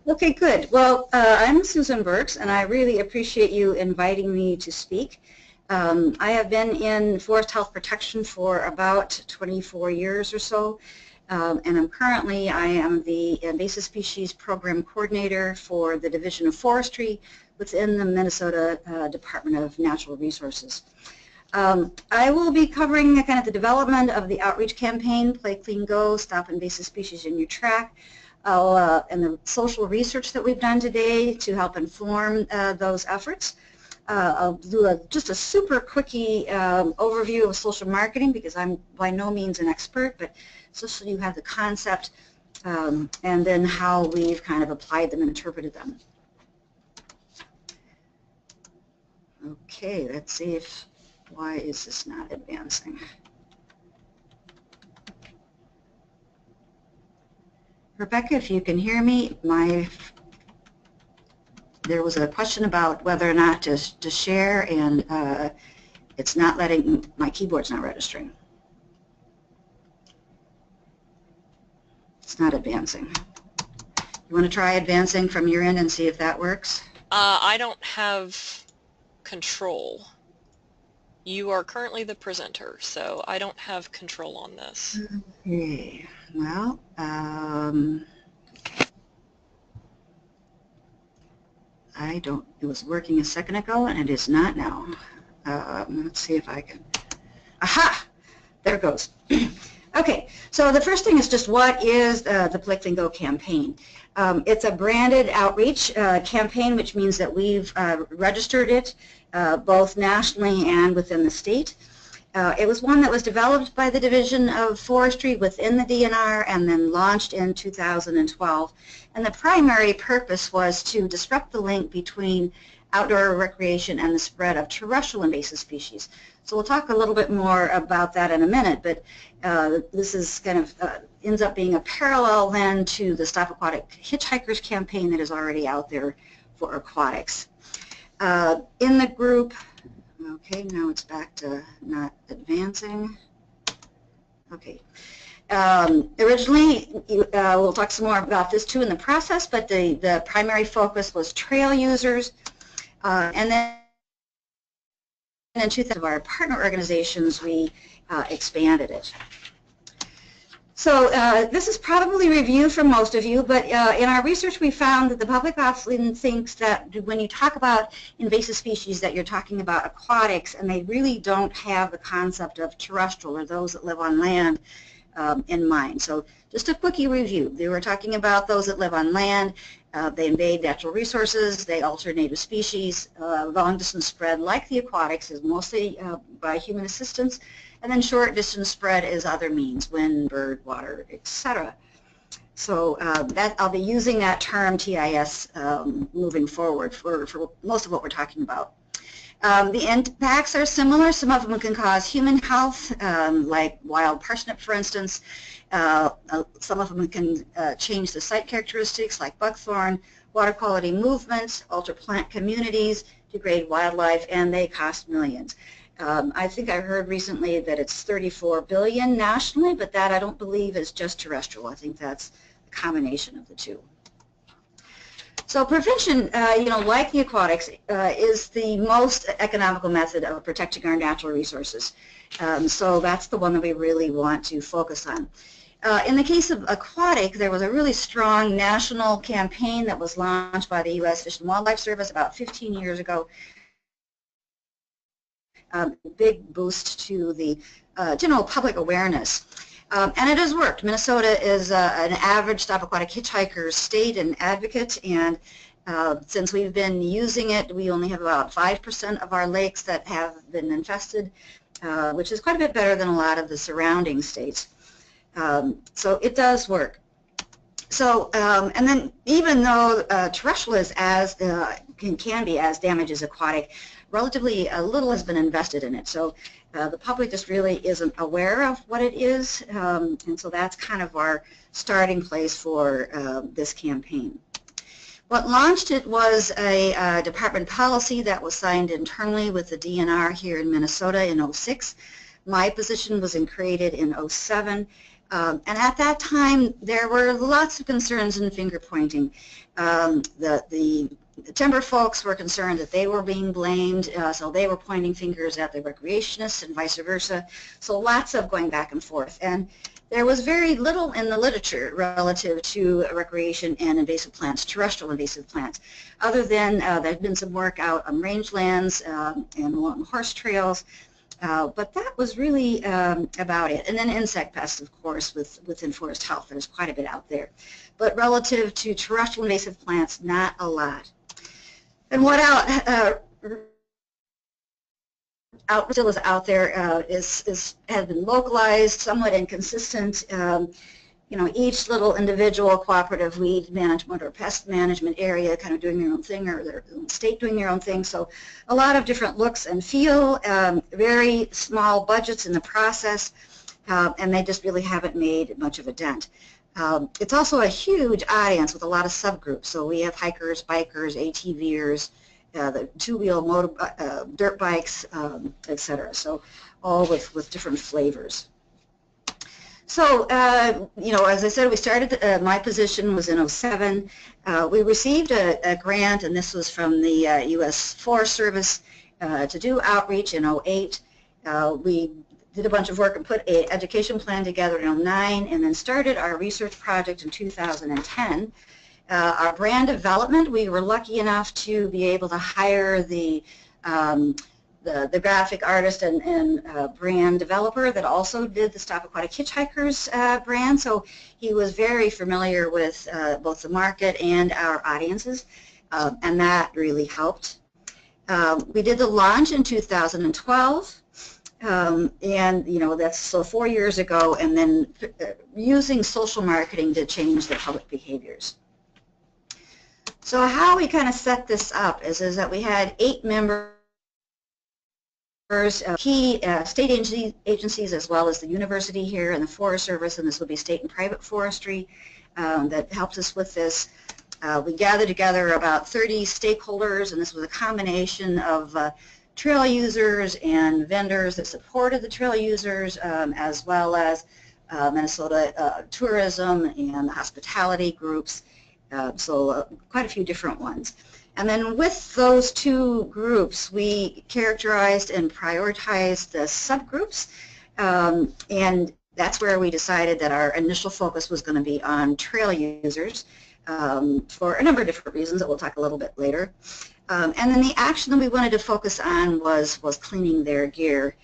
Okay, good. Well, I'm Susan Burks, and I really appreciate you inviting me to speak. I have been in forest health protection for about 24 years or so, and I am the Invasive Species Program Coordinator for the Division of Forestry within the Minnesota Department of Natural Resources. I will be covering kind of the development of the outreach campaign, PlayCleanGo, Stop Invasive Species in Your Track, and the social research that we've done today to help inform those efforts. I'll do just a super quickie overview of social marketing because I'm by no means an expert, but just so you have the concept and then how we've kind of applied them and interpreted them. Okay, let's see if, why is this not advancing? Rebecca, if you can hear me, there was a question about whether or not to share, and it's not letting, my keyboard's not registering. It's not advancing. You want to try advancing from your end and see if that works? I don't have control. You are currently the presenter, so I don't have control on this. Okay, well, it was working a second ago and it is not now. Let's see if I can, aha, there it goes. Okay, so the first thing is just what is the PlayCleanGo campaign? It's a branded outreach campaign, which means that we've registered it both nationally and within the state. It was one that was developed by the Division of Forestry within the DNR and then launched in 2012. And the primary purpose was to disrupt the link between outdoor recreation and the spread of terrestrial invasive species. So we'll talk a little bit more about that in a minute, but this is kind of ends up being a parallel then to the Stop Aquatic Hitchhikers campaign that is already out there for aquatics. In the group, okay, now it's back to not advancing. Okay. Originally, we'll talk some more about this too in the process, but the primary focus was trail users, and then in 2000 of our partner organizations, we expanded it. So this is probably review for most of you, but in our research we found that the public often thinks that when you talk about invasive species that you're talking about aquatics, and they really don't have the concept of terrestrial or those that live on land in mind. So just a quickie review. They were talking about those that live on land. They invade natural resources, they alter native species, long distance spread like the aquatics is mostly by human assistance, and then short distance spread is other means, wind, bird, water, etc. So I'll be using that term TIS moving forward for most of what we're talking about. The impacts are similar. Some of them can cause human health, like wild parsnip, for instance. Some of them can change the site characteristics, like buckthorn, water quality movements, alter plant communities, degrade wildlife, and they cost millions. I think I heard recently that it's $34 billion nationally, but that I don't believe is just terrestrial. I think that's a combination of the two. So prevention, like the aquatics, is the most economical method of protecting our natural resources. So that's the one that we really want to focus on. In the case of aquatic, there was a really strong national campaign that was launched by the U.S. Fish and Wildlife Service about 15 years ago. Big boost to the general public awareness. And it has worked. Minnesota is an average Stop Aquatic Hitchhikers state and advocate, and since we've been using it, we only have about 5% of our lakes that have been infested, which is quite a bit better than a lot of the surrounding states. So it does work. So, and then even though terrestrial is can be as damaged as aquatic, relatively little has been invested in it. So the public just really isn't aware of what it is, and so that's kind of our starting place for this campaign. What launched it was a department policy that was signed internally with the DNR here in Minnesota in '06. My position was created in '07. And at that time, there were lots of concerns in finger pointing. The timber folks were concerned that they were being blamed, so they were pointing fingers at the recreationists and vice versa. So lots of going back and forth. And there was very little in the literature relative to recreation and invasive plants, terrestrial invasive plants, other than there had been some work out on rangelands and along horse trails. But that was really about it. And then insect pests, of course, within forest health. There's quite a bit out there. But relative to terrestrial invasive plants, not a lot. And what still is out there has been localized, somewhat inconsistent. You know, each little individual cooperative weed management or pest management area kind of doing their own thing, or their state doing their own thing. So a lot of different looks and feel, very small budgets in the process, and they just really haven't made much of a dent. It's also a huge audience with a lot of subgroups. So we have hikers, bikers, ATVers, the two-wheel dirt bikes, etc. So all with different flavors. So, you know, as I said, we started, my position was in '07. We received a grant, and this was from the U.S. Forest Service, to do outreach in '08. We did a bunch of work and put an education plan together in '09, and then started our research project in 2010. Our brand development, we were lucky enough to be able to hire the graphic artist and brand developer that also did the Stop Aquatic Hitchhikers brand. So he was very familiar with both the market and our audiences, and that really helped. We did the launch in 2012, and you know, that's so 4 years ago, and then using social marketing to change the public behaviors. So how we kind of set this up is that we had 8 members, key state agencies, as well as the university here and the Forest Service, and this would be state and private forestry that helps us with this. We gathered together about 30 stakeholders, and this was a combination of trail users and vendors that supported the trail users, as well as Minnesota tourism and hospitality groups, so quite a few different ones. And then with those 2 groups, we characterized and prioritized the subgroups, and that's where we decided that our initial focus was going to be on trail users for a number of different reasons that we'll talk a little bit later. And then the action that we wanted to focus on was cleaning their gear,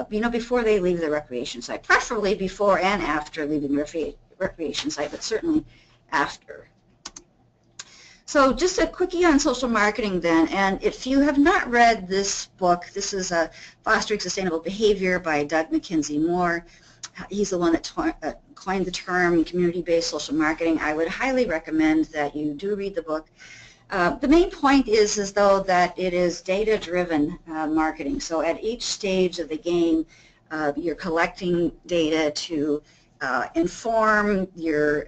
you know, before they leave the recreation site, preferably before and after leaving the recreation site, but certainly after. So just a quickie on social marketing then, and if you have not read this book, this is Fostering Sustainable Behavior by Doug McKenzie Moore. He's the one that coined the term community-based social marketing. I would highly recommend that you do read the book. The main point is though that it is data-driven marketing. So at each stage of the game, you're collecting data to inform your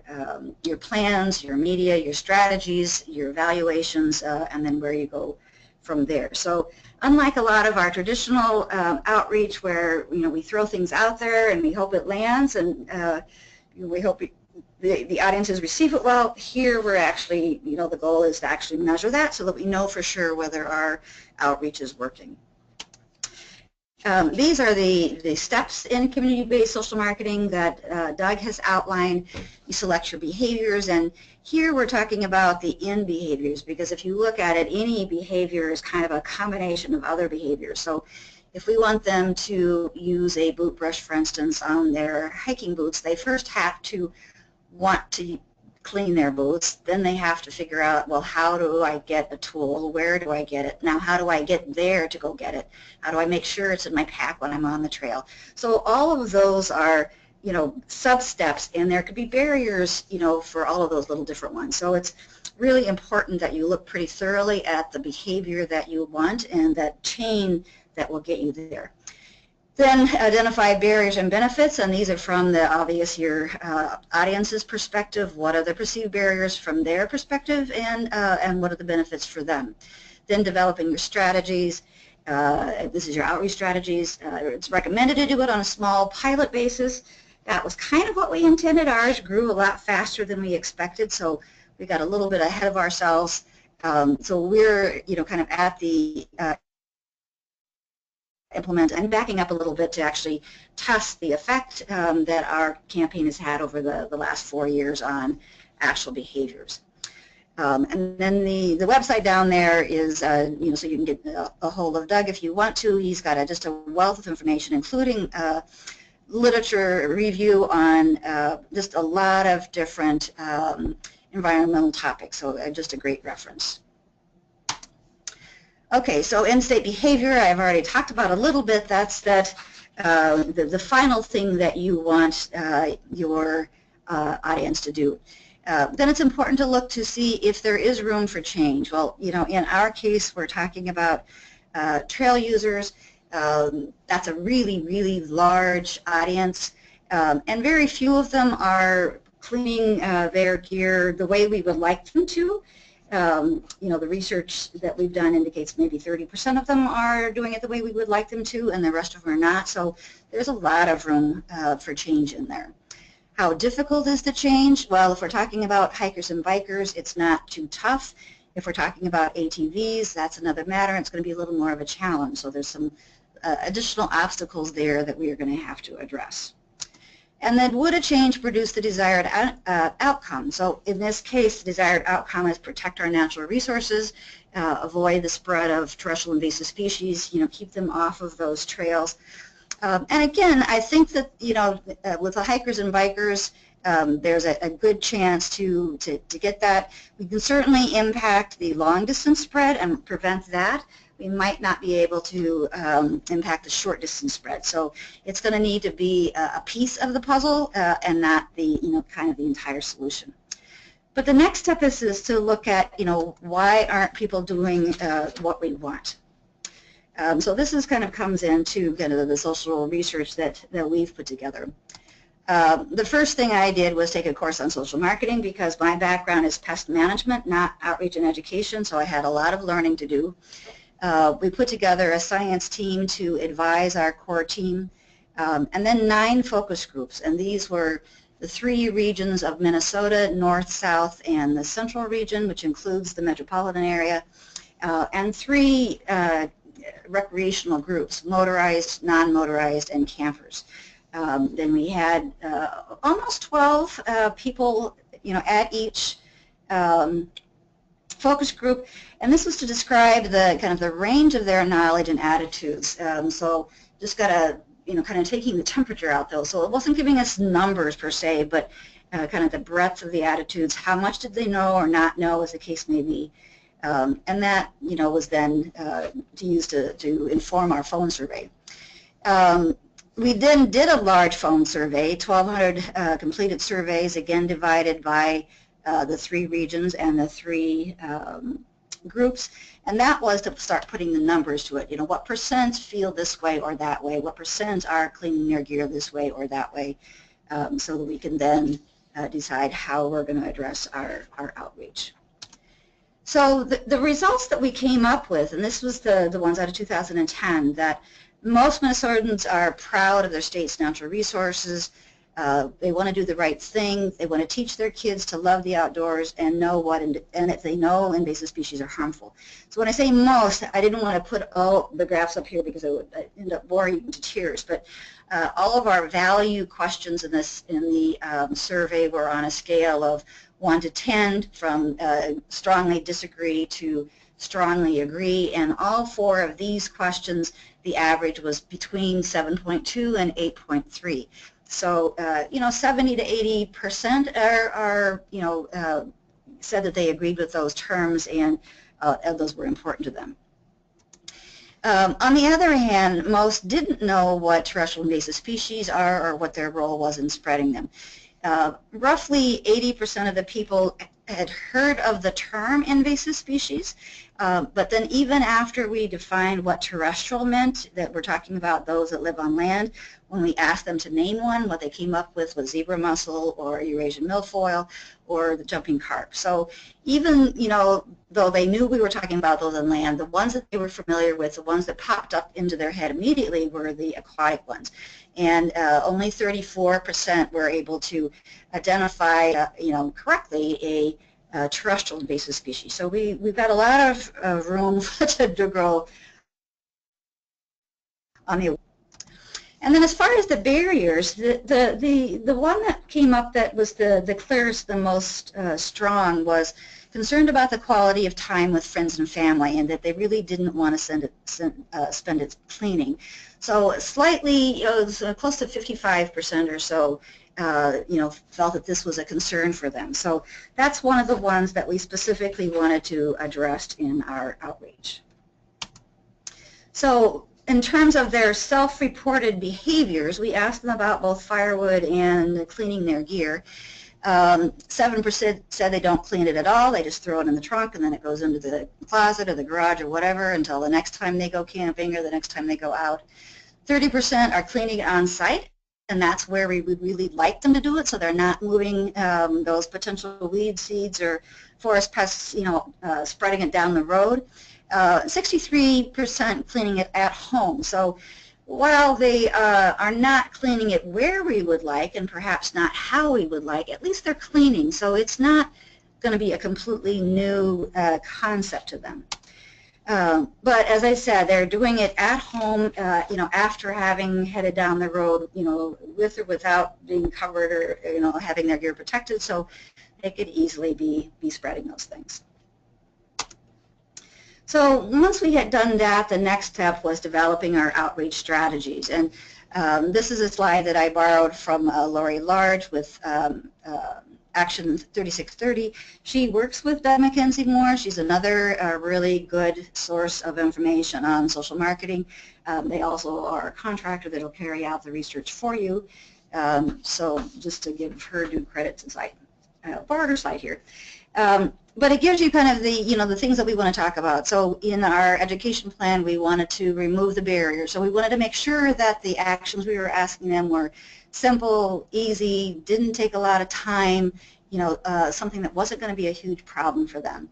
plans, your media, your strategies, your evaluations, and then where you go from there. So unlike a lot of our traditional outreach where, you know, we throw things out there and we hope it lands and we hope the audiences receive it well, here we're actually, you know, the goal is to actually measure that so that we know for sure whether our outreach is working. These are the steps in community-based social marketing that Doug has outlined. You select your behaviors, and here we're talking about the in behaviors, because if you look at it, any behavior is kind of a combination of other behaviors. So if we want them to use a boot brush, for instance, on their hiking boots, they first have to want to clean their boots. Then they have to figure out, well, how do I get a tool? Where do I get it? Now, how do I get there to go get it? How do I make sure it's in my pack when I'm on the trail? So all of those are, you know, sub-steps, and there could be barriers, you know, for all of those little different ones. So it's really important that you look pretty thoroughly at the behavior that you want and that chain that will get you there. Then identify barriers and benefits, and these are from the obvious your audience's perspective. What are the perceived barriers from their perspective, and what are the benefits for them? Then developing your strategies. This is your outreach strategies. It's recommended to do it on a small pilot basis, That was kind of what we intended. Ours grew a lot faster than we expected, so we got a little bit ahead of ourselves. So we're, kind of at the implement and backing up a little bit to actually test the effect that our campaign has had over the last 4 years on actual behaviors. And then the website down there is, so you can get a hold of Doug if you want to. He's got just a wealth of information, including literature review on just a lot of different environmental topics, so just a great reference. Okay, so end-state behavior, I've already talked about a little bit. That's the final thing that you want your audience to do. Then it's important to look to see if there is room for change. Well, in our case, we're talking about trail users. That's a really, really large audience, and very few of them are cleaning their gear the way we would like them to. The research that we've done indicates maybe 30% of them are doing it the way we would like them to, and the rest of them are not. So there's a lot of room for change in there. How difficult is the change? Well, if we're talking about hikers and bikers, it's not too tough. If we're talking about ATVs, that's another matter. It's going to be a little more of a challenge. So there's some additional obstacles there that we are going to have to address. And then would a change produce the desired outcome? So in this case, the desired outcome is protect our natural resources, avoid the spread of terrestrial invasive species, keep them off of those trails. And again, I think that, with the hikers and bikers, there's a good chance to get that. We can certainly impact the long distance spread and prevent that. We might not be able to impact the short distance spread. So it's going to need to be a piece of the puzzle and not the, kind of the entire solution. But the next step is to look at, why aren't people doing what we want? So this kind of comes into kind of the social research that we've put together. The first thing I did was take a course on social marketing because my background is pest management, not outreach and education, so I had a lot of learning to do. We put together a science team to advise our core team, and then 9 focus groups, and these were the 3 regions of Minnesota, North, South, and the Central region, which includes the metropolitan area, and 3 recreational groups, motorized, non-motorized, and campers. Then we had almost 12 people, at each focus group, and this was to describe the kind of the range of their knowledge and attitudes. So just got to, kind of taking the temperature out though. So it wasn't giving us numbers per se, but kind of the breadth of the attitudes. How much did they know or not know, as the case may be. And that, was then to use to inform our phone survey. We then did a large phone survey, 1,200 completed surveys, again divided by the 3 regions and the 3 groups, and that was to start putting the numbers to it. What percent feel this way or that way? What percent are cleaning their gear this way or that way? So that we can then decide how we're going to address our outreach. So the results that we came up with, and this was the ones out of 2010, that most Minnesotans are proud of their state's natural resources. They want to do the right thing. They want to teach their kids to love the outdoors and know and if they know invasive species are harmful. So when I say most, I didn't want to put all the graphs up here because it would end up boring you to tears. But all of our value questions in the survey were on a scale of 1 to 10, from strongly disagree to strongly agree, and all 4 of these questions, the average was between 7.2 and 8.3. So 70 to 80% are said that they agreed with those terms, and those were important to them. On the other hand, most didn't know what terrestrial invasive species are or what their role was in spreading them. Roughly 80% of the people had heard of the term invasive species, But then even after we defined what terrestrial meant, that we're talking about those that live on land, when we asked them to name one, what they came up with was zebra mussel or Eurasian milfoil or the jumping carp. So even, though they knew we were talking about those on land, the ones that they were familiar with, the ones that popped up into their head immediately were the aquatic ones. And only 34% were able to identify, correctly a terrestrial invasive species. So we've got a lot of room to grow on the. And then as far as the barriers, the one that came up that was the clearest, the most strong, was concerned about the quality of time with friends and family, and that they really didn't want to spend it cleaning. So slightly, it was close to 55% or so, felt that this was a concern for them. So that's one of the ones that we specifically wanted to address in our outreach. So in terms of their self-reported behaviors, we asked them about both firewood and cleaning their gear. 7% said they don't clean it at all. They just throw it in the trunk and then it goes into the closet or the garage or whatever until the next time they go camping or the next time they go out. 30% are cleaning it on site, and that's where we would really like them to do it, so they're not moving those potential weed seeds or forest pests, spreading it down the road. 63% cleaning it at home. So while they are not cleaning it where we would like and perhaps not how we would like, at least they're cleaning. So it's not going to be a completely new concept to them. But as I said, they're doing it at home, after having headed down the road, with or without being covered or, having their gear protected, so they could easily be spreading those things. So once we had done that, the next step was developing our outreach strategies. And this is a slide that I borrowed from Lori Large with Action 3630. She works with Bev McKenzie Moore. She's another really good source of information on social marketing. They also are a contractor that will carry out the research for you. So just to give her due credit, since I borrowed her slide here. But it gives you kind of the things that we want to talk about. So in our education plan, we wanted to remove the barrier. So we wanted to make sure that the actions we were asking them were simple, easy, didn't take a lot of time, something that wasn't going to be a huge problem for them.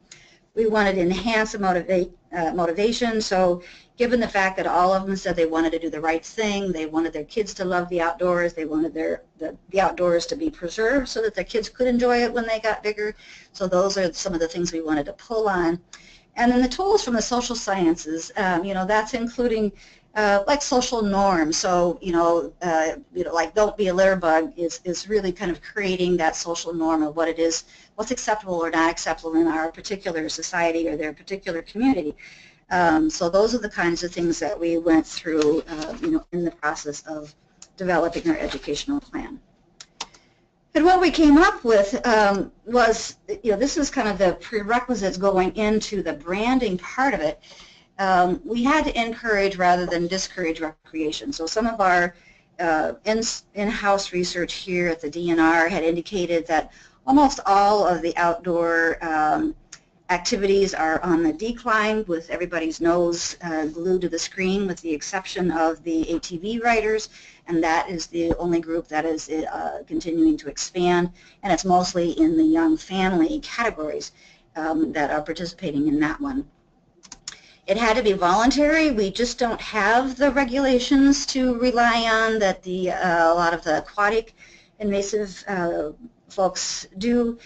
We wanted to enhance the motivation. So given the fact that all of them said they wanted to do the right thing, they wanted their kids to love the outdoors, they wanted the outdoors to be preserved so that their kids could enjoy it when they got bigger. So those are some of the things we wanted to pull on. And then the tools from the social sciences, that's including like social norms. So, like don't be a litter bug is really kind of creating that social norm of what it is, what's acceptable or not acceptable in our particular society or their particular community. So those are the kinds of things that we went through, in the process of developing our educational plan. And what we came up with was, this is kind of the prerequisites going into the branding part of it. We had to encourage rather than discourage recreation. So some of our in-house research here at the DNR had indicated that almost all of the outdoor activities are on the decline, with everybody's nose glued to the screen, with the exception of the ATV riders, and that is the only group that is continuing to expand, and it's mostly in the young family categories that are participating in that one. It had to be voluntary. We just don't have the regulations to rely on that a lot of the aquatic invasive folks do.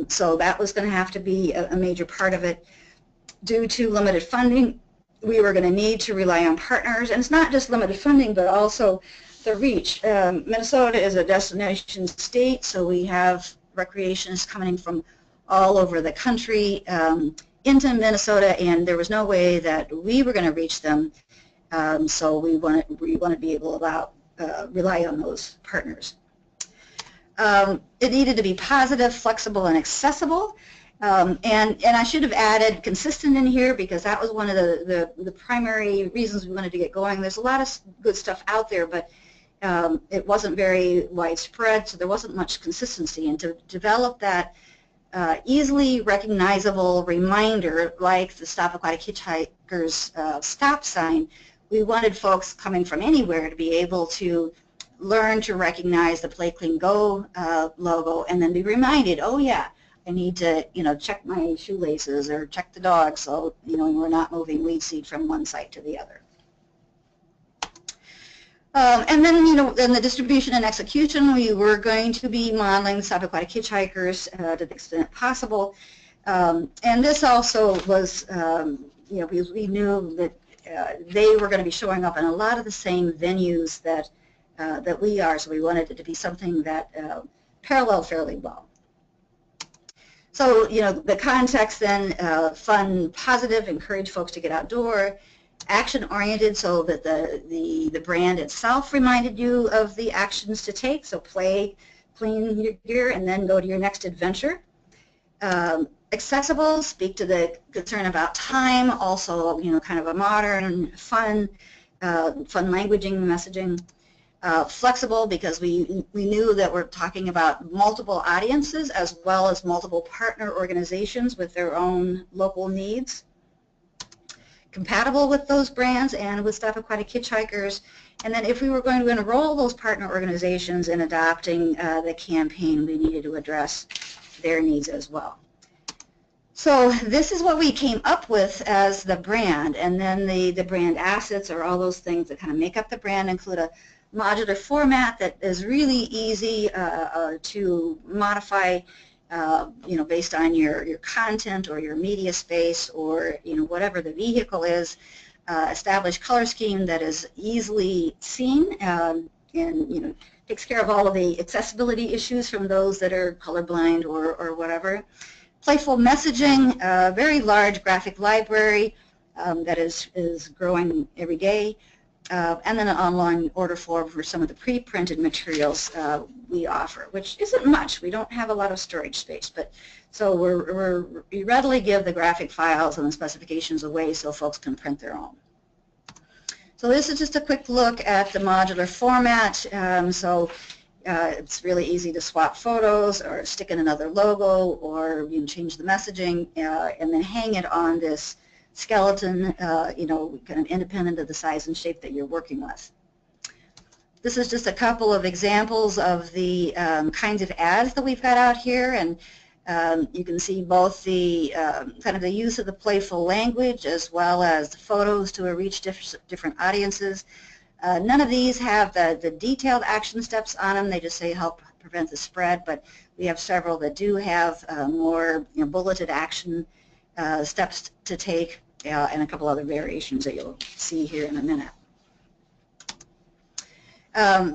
So that was going to have to be a major part of it. Due to limited funding, we were going to need to rely on partners. And it's not just limited funding, but also the reach. Minnesota is a destination state, so we have recreationists coming from all over the country into Minnesota, and there was no way that we were going to reach them. So we want to be able to rely on those partners. It needed to be positive, flexible, and accessible. And I should have added consistent in here because that was one of the primary reasons we wanted to get going. There's a lot of good stuff out there, but it wasn't very widespread, so there wasn't much consistency. And to develop that easily recognizable reminder like the Stop Aquatic Hitchhikers stop sign. We wanted folks coming from anywhere to be able to learn to recognize the PlayCleanGo logo and then be reminded, oh yeah, I need to, check my shoelaces or check the dog so, we're not moving weed seed from one site to the other. And then, in the distribution and execution, we were going to be modeling Stop Aquatic Hitchhikers to the extent possible. And this also was, because we knew that they were going to be showing up in a lot of the same venues that we are, so we wanted it to be something that paralleled fairly well. So, the context then, fun, positive, encourage folks to get outdoor, action-oriented so that the brand itself reminded you of the actions to take, so play, clean your gear, and then go to your next adventure. Accessible, speak to the concern about time, also, kind of a modern, fun languaging, messaging. Flexible, because we knew that we're talking about multiple audiences as well as multiple partner organizations with their own local needs. Compatible with those brands and with Stop Aquatic Hitchhikers, and then if we were going to enroll those partner organizations in adopting the campaign, we needed to address their needs as well. So this is what we came up with as the brand, and then the brand assets, or all those things that kind of make up the brand, include a modular format that is really easy to modify, based on your content or your media space or, whatever the vehicle is. Established color scheme that is easily seen and, takes care of all of the accessibility issues from those that are colorblind or whatever. Playful messaging, very large graphic library that is growing every day. And then an online order form for some of the pre-printed materials we offer, which isn't much. We don't have a lot of storage space, but so we readily give the graphic files and the specifications away so folks can print their own. So this is just a quick look at the modular format. It's really easy to swap photos or stick in another logo, or you can change the messaging and then hang it on this skeleton, kind of independent of the size and shape that you're working with. This is just a couple of examples of the kinds of ads that we've got out here, and you can see both the kind of the use of the playful language as well as the photos to reach different audiences. None of these have the detailed action steps on them. They just say help prevent the spread, but we have several that do have more bulleted action steps to take, and a couple other variations that you'll see here in a minute.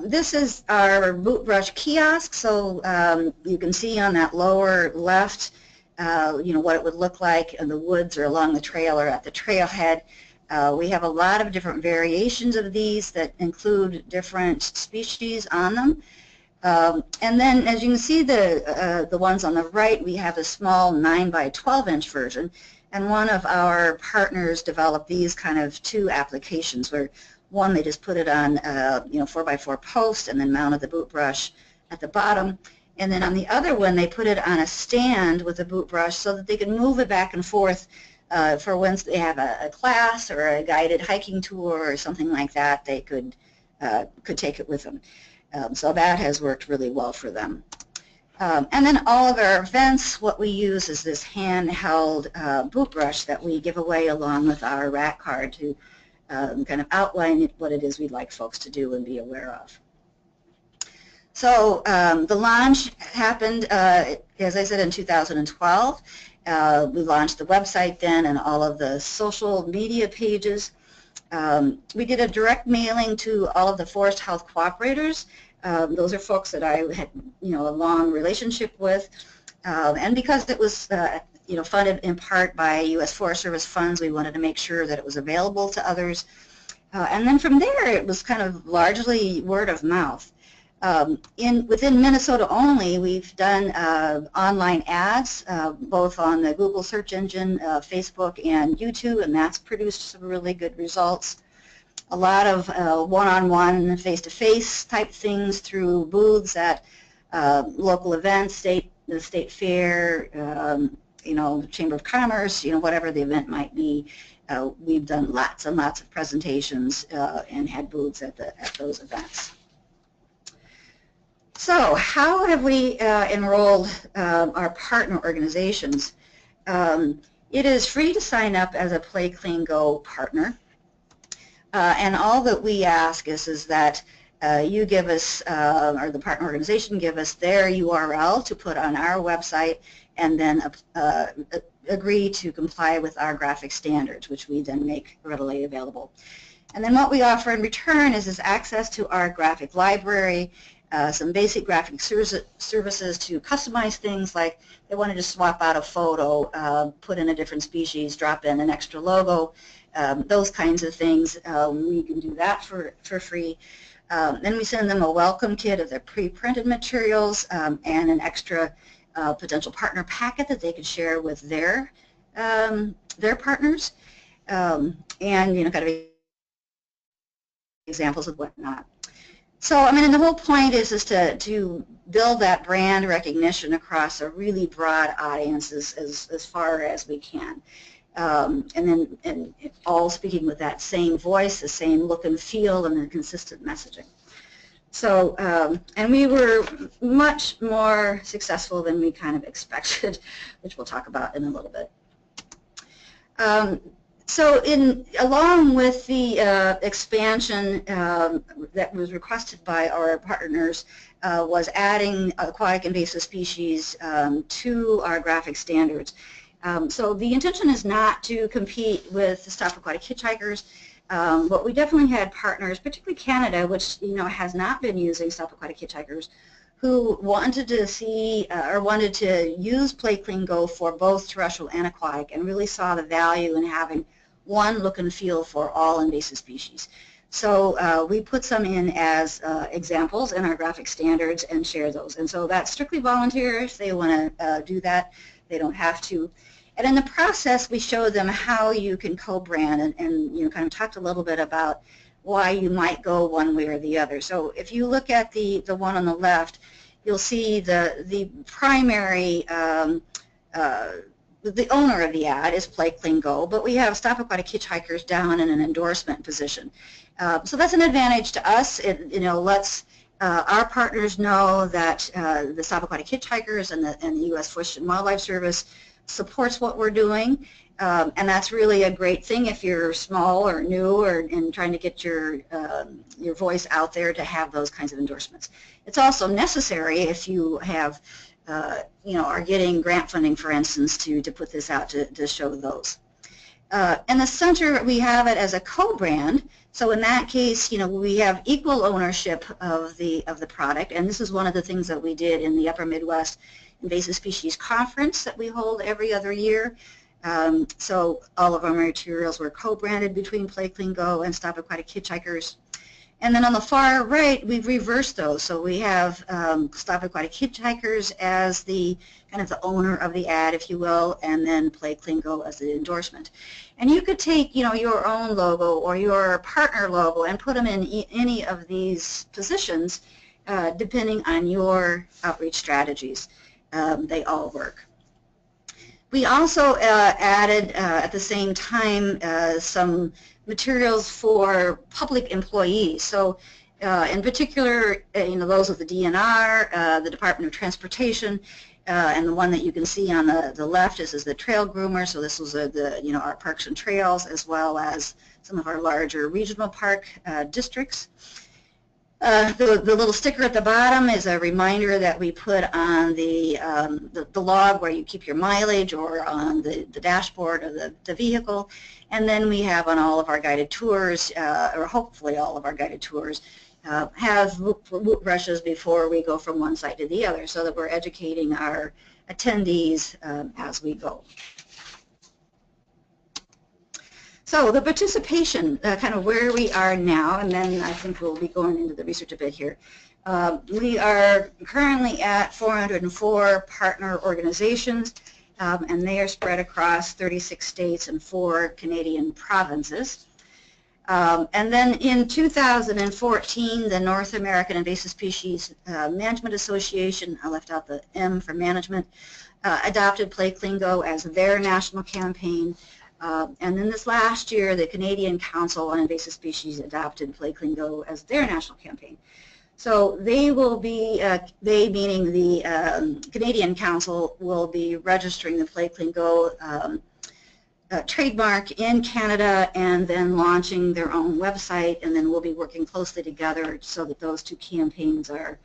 This is our boot brush kiosk, so you can see on that lower left what it would look like in the woods or along the trail or at the trailhead. We have a lot of different variations of these that include different species on them. And then, as you can see, the ones on the right, we have a small 9 by 12-inch version, and one of our partners developed these kind of two applications where one, they just put it on 4x4 post and then mounted the boot brush at the bottom, and then on the other one they put it on a stand with a boot brush so that they can move it back and forth for when they have a class or a guided hiking tour or something like that. They could take it with them. So that has worked really well for them. And then all of our events, what we use is this handheld boot brush that we give away along with our rack card to kind of outline what it is we'd like folks to do and be aware of. So the launch happened, as I said, in 2012. We launched the website then and all of the social media pages. We did a direct mailing to all of the forest health cooperators. Those are folks that I had, a long relationship with, and because it was, funded in part by U.S. Forest Service funds, we wanted to make sure that it was available to others. And then from there, it was kind of largely word of mouth. Within Minnesota only, we've done online ads, both on the Google search engine, Facebook, and YouTube, and that's produced some really good results. A lot of one-on-one, face-to-face type things through booths at local events, state the state fair, you know, Chamber of Commerce, you know, whatever the event might be. We've done lots and lots of presentations and had booths at those events. So how have we enrolled our partner organizations? It is free to sign up as a PlayCleanGo partner. And all that we ask is that you give us, or the partner organization give us their URL to put on our website, and then agree to comply with our graphic standards, which we then make readily available. And then what we offer in return is access to our graphic library, some basic graphic services to customize things like they wanted to swap out a photo, put in a different species, drop in an extra logo, those kinds of things. We can do that for free. Then we send them a welcome kit of their pre-printed materials and an extra potential partner packet that they could share with their partners, and you know, kind of examples of whatnot. So I mean, and the whole point is to build that brand recognition across a really broad audience as far as we can. And all speaking with that same voice, the same look and feel, and the consistent messaging. So, and we were much more successful than we kind of expected, which we'll talk about in a little bit. So along with the expansion that was requested by our partners was adding aquatic invasive species to our graphic standards. So the intention is not to compete with the Stop Aquatic Hitchhikers, but we definitely had partners, particularly Canada, which you know has not been using Stop Aquatic Hitchhikers, who wanted to see or wanted to use PlayCleanGo for both terrestrial and aquatic, and really saw the value in having one look and feel for all invasive species. So we put some in as examples in our graphic standards and share those. And so that's strictly volunteer. If they want to do that, they don't have to. And in the process, we show them how you can co-brand and you know, kind of talked a little bit about why you might go one way or the other. So if you look at the one on the left, you'll see the primary the owner of the ad is PlayCleanGo, but we have Stop Aquatic Hitchhikers down in an endorsement position. So that's an advantage to us. It you know lets our partners know that the Stop Aquatic Hitchhikers and the U.S. Fish and Wildlife Service supports what we're doing, and that's really a great thing if you're small or new or in trying to get your voice out there to have those kinds of endorsements. It's also necessary if you have you know, are getting grant funding, for instance, to put this out to show those. In the center, we have it as a co-brand. So in that case, you know, we have equal ownership of the product, and this is one of the things that we did in the Upper Midwest Invasive Species Conference that we hold every other year. So all of our materials were co-branded between PlayCleanGo and Stop Aquatic Hitchhikers. And then on the far right, we've reversed those. So we have Stop Aquatic Hitchhikers as the kind of the owner of the ad, if you will, and then PlayCleanGo as the endorsement. And you could take, you know, your own logo or your partner logo and put them in any of these positions, depending on your outreach strategies. They all work. We also added at the same time some materials for public employees. So in particular, you know, those with the DNR, the Department of Transportation, and the one that you can see on the left is the trail groomer. So this was you know, our parks and trails, as well as some of our larger regional park districts. The little sticker at the bottom is a reminder that we put on the log where you keep your mileage, or on the dashboard of the vehicle. And then we have on all of our guided tours, or hopefully all of our guided tours, have root brushes before we go from one site to the other, so that we're educating our attendees as we go. So the participation, kind of where we are now, and then I think we'll be going into the research a bit here. We are currently at 404 partner organizations, and they are spread across 36 states and 4 Canadian provinces. And then in 2014, the North American Invasive Species Management Association, I left out the M for management, adopted PlayCleanGo as their national campaign. And then this last year, the Canadian Council on Invasive Species adopted PlayCleanGo as their national campaign. So they will be, they meaning the Canadian Council, will be registering the PlayCleanGo trademark in Canada and then launching their own website, and then we'll be working closely together so that those two campaigns are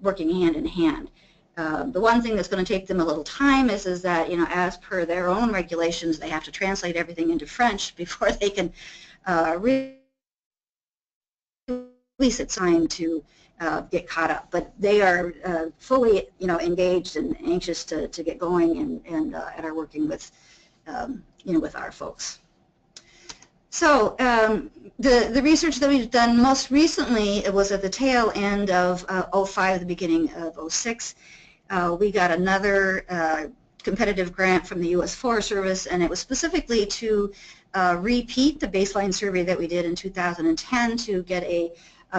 working hand in hand. The one thing that's going to take them a little time is that, you know, as per their own regulations, they have to translate everything into French before they can release it, time to get caught up. But they are fully, you know, engaged and anxious to get going, and are working with, you know, with our folks. So the research that we've done most recently, it was at the tail end of 05, the beginning of 06. We got another competitive grant from the U.S. Forest Service, and it was specifically to repeat the baseline survey that we did in 2010 to get a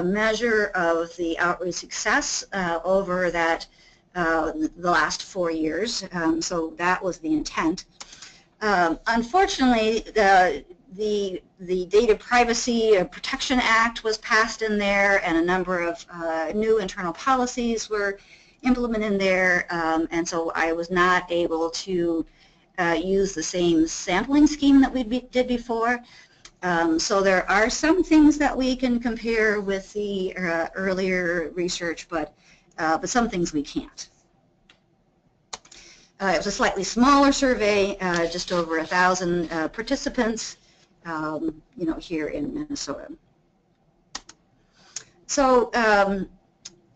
measure of the outreach success over that the last 4 years. So that was the intent. Unfortunately, the Data Privacy Protection Act was passed in there, and a number of new internal policies were implemented in there, and so I was not able to use the same sampling scheme that we did before. So there are some things that we can compare with the earlier research, but some things we can't. It was a slightly smaller survey, just over 1,000 participants, you know, here in Minnesota. So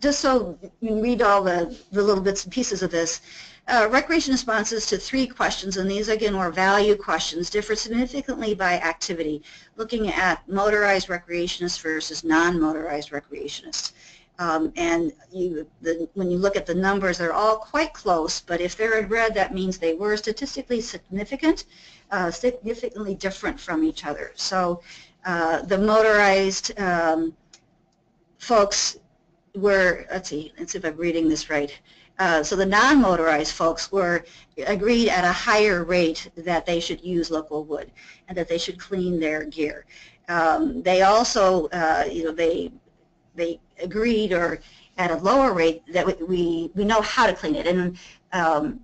just so you can read all the little bits and pieces of this, recreation responses to 3 questions, and these again were value questions, differ significantly by activity, looking at motorized recreationists versus non-motorized recreationists. And when you look at the numbers, they're all quite close, but if they're in red, that means they were statistically significant, significantly different from each other. So the motorized folks were, let's see if I'm reading this right. So the non-motorized folks were agreed at a higher rate that they should use local wood and that they should clean their gear. They also, you know, they agreed, or at a lower rate, that we know how to clean it. And I'm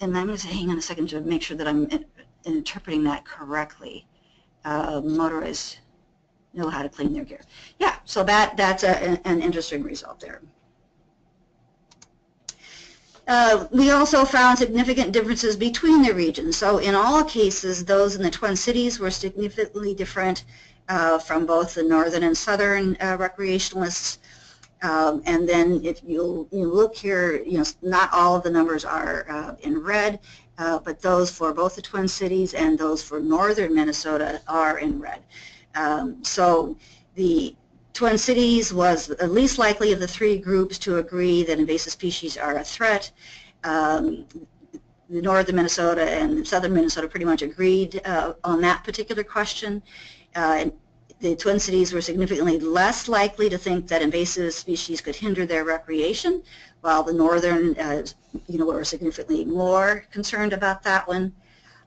going to say, hang on a second to make sure that I'm interpreting that correctly. Motorists know how to clean their gear. Yeah, so that's an interesting result there. We also found significant differences between the regions. So in all cases, those in the Twin Cities were significantly different from both the northern and southern recreationalists. And then if you look here, you know, not all of the numbers are in red, but those for both the Twin Cities and those for northern Minnesota are in red. So the Twin Cities was the least likely of the 3 groups to agree that invasive species are a threat. The northern Minnesota and southern Minnesota pretty much agreed on that particular question. The Twin Cities were significantly less likely to think that invasive species could hinder their recreation, while the northern, you know, were significantly more concerned about that one.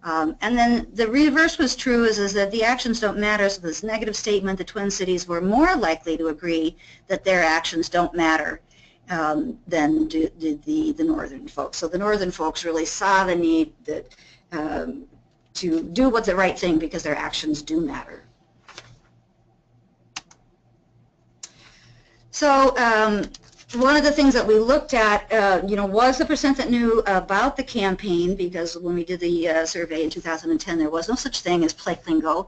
And then the reverse was true, is that the actions don't matter. So this negative statement, the Twin Cities were more likely to agree that their actions don't matter than did the northern folks. So the northern folks really saw the need that, to do what's the right thing because their actions do matter. So one of the things that we looked at, you know, was the percent that knew about the campaign, because when we did the survey in 2010, there was no such thing as PlayCleanGo.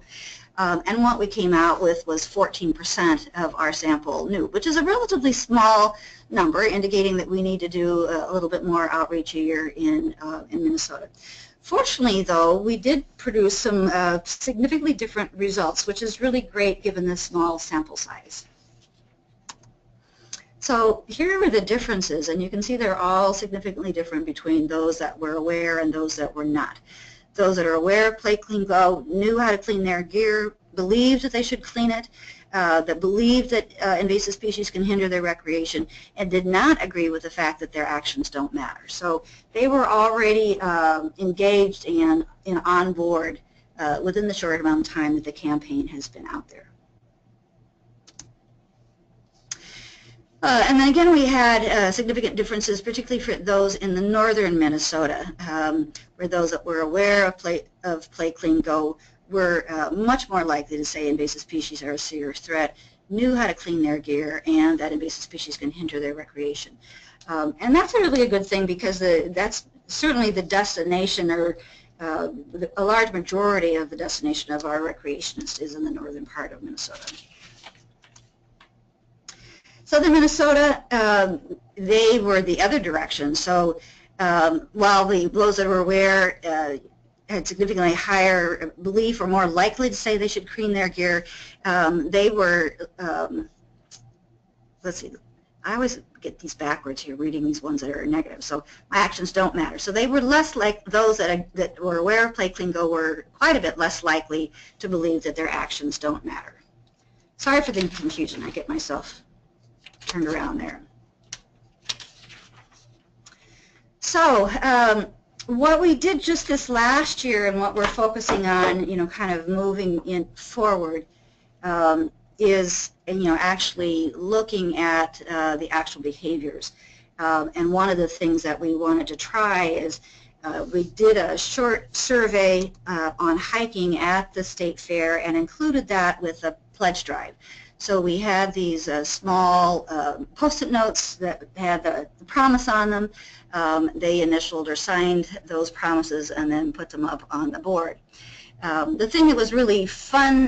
And what we came out with was 14% of our sample knew, which is a relatively small number, indicating that we need to do a little bit more outreach a year in Minnesota. Fortunately, though, we did produce some significantly different results, which is really great given the small sample size. So here are the differences, and you can see they're all significantly different between those that were aware and those that were not. Those that are aware of PlayCleanGo knew how to clean their gear believed that they should clean it, that believed that invasive species can hinder their recreation, and did not agree with the fact that their actions don't matter. So they were already engaged and on board within the short amount of time that the campaign has been out there. And then again, we had significant differences, particularly for those in the northern Minnesota, where those that were aware of PlayCleanGo were much more likely to say invasive species are a serious threat, knew how to clean their gear, and that invasive species can hinder their recreation. And that's really a good thing, because that's certainly the destination, or a large majority of the destination of our recreationists is in the northern part of Minnesota. Southern Minnesota, they were the other direction. So while those that were aware had significantly higher belief, or more likely to say they should clean their gear, they were, let's see, I always get these backwards here, reading these ones that are negative. So my actions don't matter. So they were less like those that were aware of PlayCleanGo were quite a bit less likely to believe that their actions don't matter. Sorry for the confusion. I get myself turned around there. So what we did just this last year, and what we're focusing on, kind of moving forward, is, actually looking at the actual behaviors. And one of the things that we wanted to try is we did a short survey on hiking at the state fair and included that with a pledge drive. So we had these small Post-it notes that had the promise on them. They initialed or signed those promises and then put them up on the board. The thing that was really fun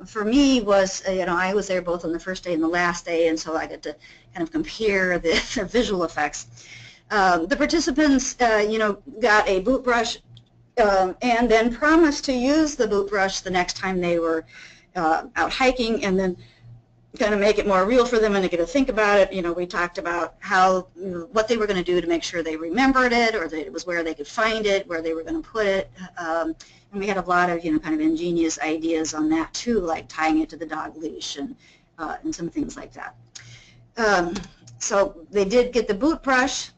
for me was, I was there both on the first day and the last day, and so I got to kind of compare the visual effects. The participants, got a boot brush and then promised to use the boot brush the next time they were out hiking, and then kind of make it more real for them and to get to think about it. We talked about how, what they were going to do to make sure they remembered it, or that it was where they could find it, where they were going to put it. And we had a lot of, kind of ingenious ideas on that too, like tying it to the dog leash and some things like that. So they did get the boot brush,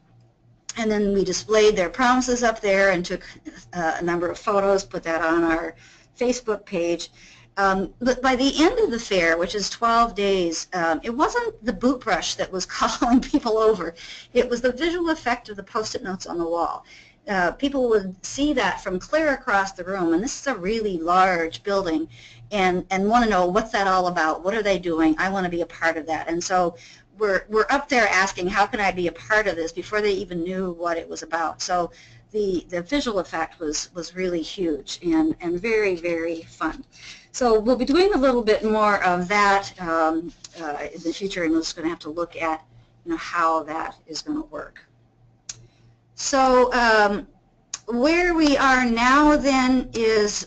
and then we displayed their promises up there and took a number of photos, put that on our Facebook page. But by the end of the fair, which is 12 days, it wasn't the boot brush that was calling people over. It was the visual effect of the Post-it notes on the wall. People would see that from clear across the room, and this is a really large building, and want to know, what's that all about? What are they doing? I want to be a part of that. And so we're up there asking, how can I be a part of this, before they even knew what it was about. So the visual effect was really huge and very, very fun. So we'll be doing a little bit more of that in the future, and we're just going to have to look at how that is going to work. So where we are now then is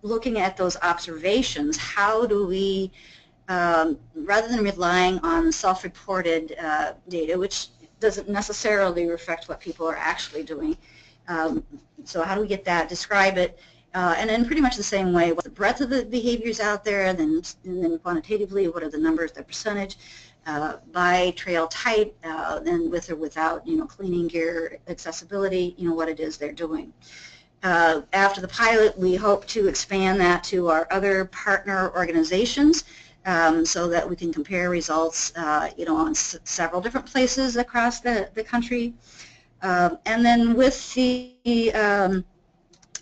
looking at those observations. How do we, rather than relying on self-reported data, which doesn't necessarily reflect what people are actually doing, so how do we get that, describe it, and in pretty much the same way, what's the breadth of the behaviors out there, and then quantitatively, what are the numbers, the percentage, by trail type, then with or without, cleaning gear, accessibility, what it is they're doing. After the pilot, we hope to expand that to our other partner organizations, so that we can compare results, on several different places across the country. And then with the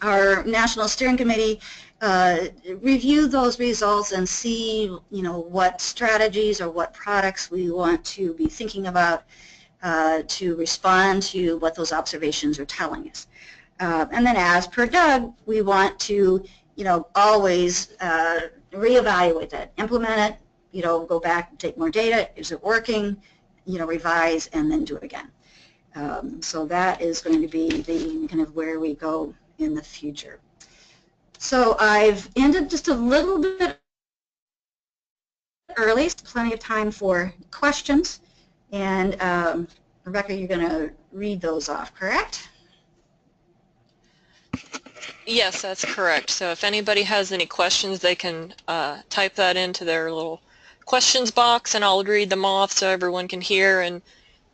our National Steering Committee, review those results and see, what strategies or what products we want to be thinking about to respond to what those observations are telling us. And then, as per Doug, we want to, always reevaluate that, implement it, go back and take more data. Is it working? Revise and then do it again. So that is going to be the kind of where we go in the future. So I've ended just a little bit early, plenty of time for questions, and Rebecca, you're going to read those off, correct? Yes, that's correct. So if anybody has any questions, they can type that into their little questions box, and I'll read them off so everyone can hear, and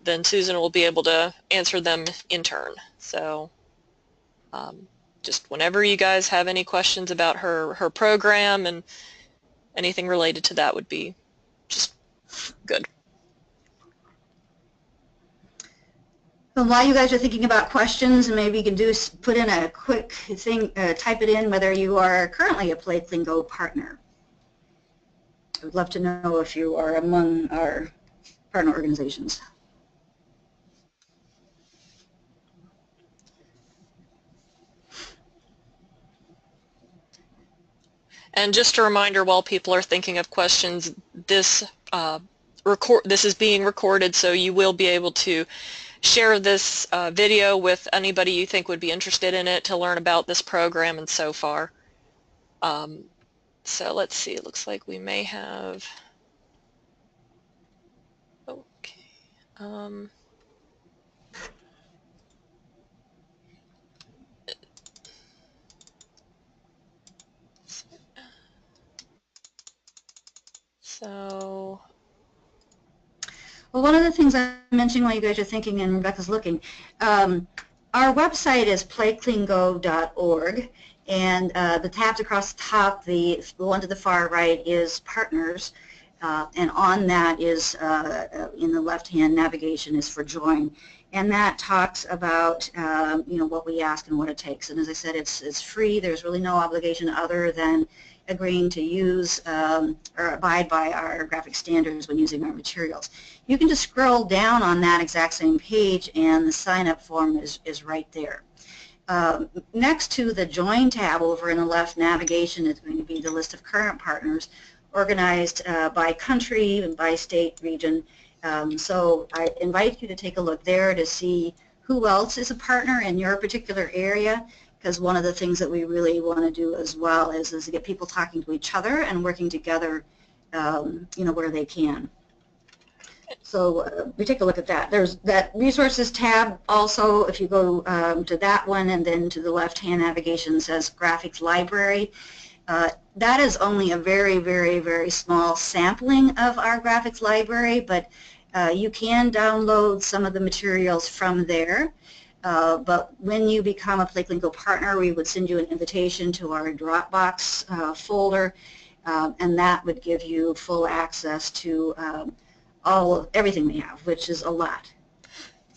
then Susan will be able to answer them in turn. So just whenever you guys have any questions about her program and anything related to that would be just good. And while you guys are thinking about questions, maybe you can put in a quick thing, type it in whether you are currently a PlayCleanGo partner. I would love to know if you are among our partner organizations. And just a reminder, while people are thinking of questions, this this is being recorded, so you will be able to share this video with anybody you think would be interested in it to learn about this program and so far. So let's see, it looks like we may have, okay. So, well, one of the things I mentioned while you guys are thinking and Rebecca's looking, our website is playcleango.org, and the tabs across the top, the one to the far right is partners, and on that is, in the left-hand navigation is for join, and that talks about what we ask and what it takes. And as I said, it's free. There's really no obligation other than agreeing to use or abide by our graphic standards when using our materials. You can just scroll down on that exact same page and the sign-up form is right there. Next to the Join tab over in the left navigation is going to be the list of current partners organized by country and by state region. So I invite you to take a look there to see who else is a partner in your particular area, because one of the things that we really want to do as well is to get people talking to each other and working together where they can. So we take a look at that. There's that resources tab also. If you go to that one and then to the left-hand navigation says graphics library. That is only a very, very, very small sampling of our graphics library, but you can download some of the materials from there. But when you become a PlayCleanGo partner, we would send you an invitation to our Dropbox folder, and that would give you full access to everything we have, which is a lot.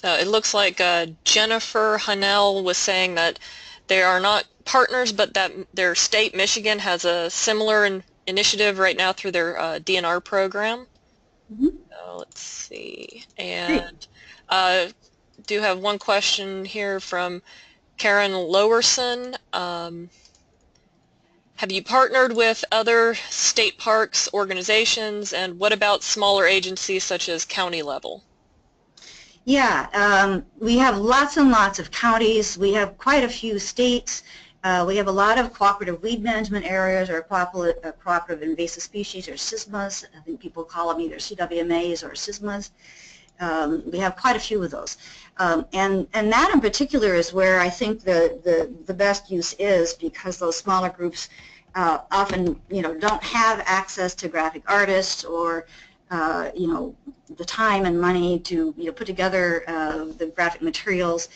so it looks like Jennifer Hanel was saying that they are not partners, but that their state, Michigan, has a similar initiative right now through their DNR program. Mm-hmm. So let's see. And do have one question here from Karen Lowerson. Have you partnered with other state parks organizations, and what about smaller agencies such as county level? Yeah, we have lots and lots of counties. We have quite a few states. We have a lot of cooperative weed management areas or cooperative invasive species or SISMAs. I think people call them either CWMAs or SISMAs. We have quite a few of those. And that in particular is where I think the best use is, because those smaller groups often don't have access to graphic artists or the time and money to put together the graphic materials.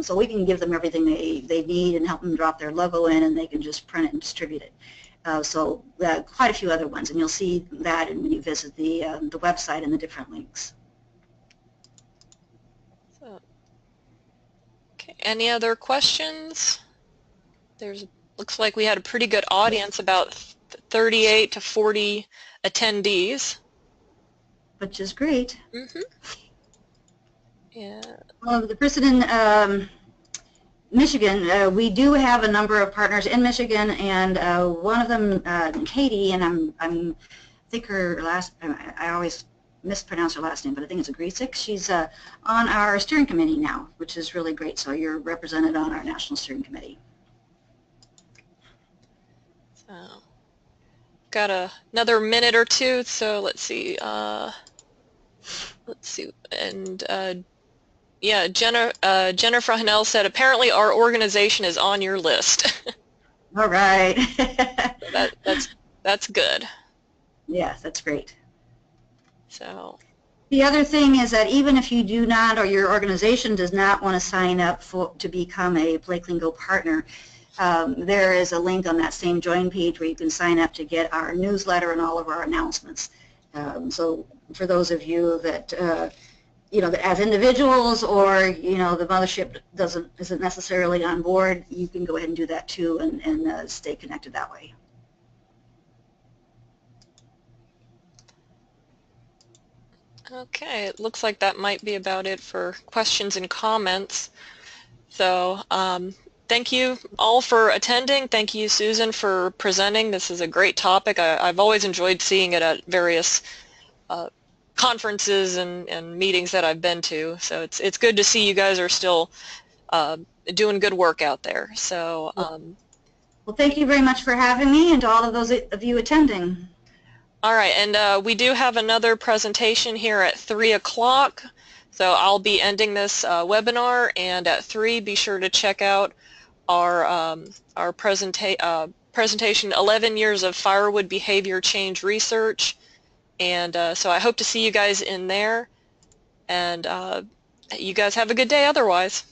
So we can give them everything they need and help them drop their logo in, and they can just print it and distribute it. So quite a few other ones, and you'll see that when you visit the website and the different links. So, okay, any other questions? Looks like we had a pretty good audience, about 38 to 40 attendees. Which is great. Mm-hmm. Yeah. Well, the person in Michigan, we do have a number of partners in Michigan, and one of them, Katie, and I think her I always mispronounce her last name, but I think it's Agrisik. She's on our steering committee now, which is really great. So you're represented on our national steering committee. So, got another minute or two, so let's see. And Yeah, Jennifer Hanel said, apparently our organization is on your list. All right. So that's good. Yes, that's great. So, The other thing is that even if you do not, or your organization does not want to sign up to become a PlayCleanGo partner, there is a link on that same join page where you can sign up to get our newsletter and all of our announcements. So for those of you that, that as individuals, or, the mothership isn't necessarily on board, you can go ahead and do that too, and stay connected that way. okay, it looks like that might be about it for questions and comments. So thank you all for attending. Thank you, Susan, for presenting. This is a great topic. I've always enjoyed seeing it at various conferences and meetings that I've been to. So it's good to see you guys are still doing good work out there. So Well, thank you very much for having me, and to all of those of you attending. all right, and we do have another presentation here at 3 o'clock. So I'll be ending this webinar, and at 3, be sure to check out our presentation, 11 Years of Firewood Behavior Change Research. And so I hope to see you guys in there, and you guys have a good day otherwise.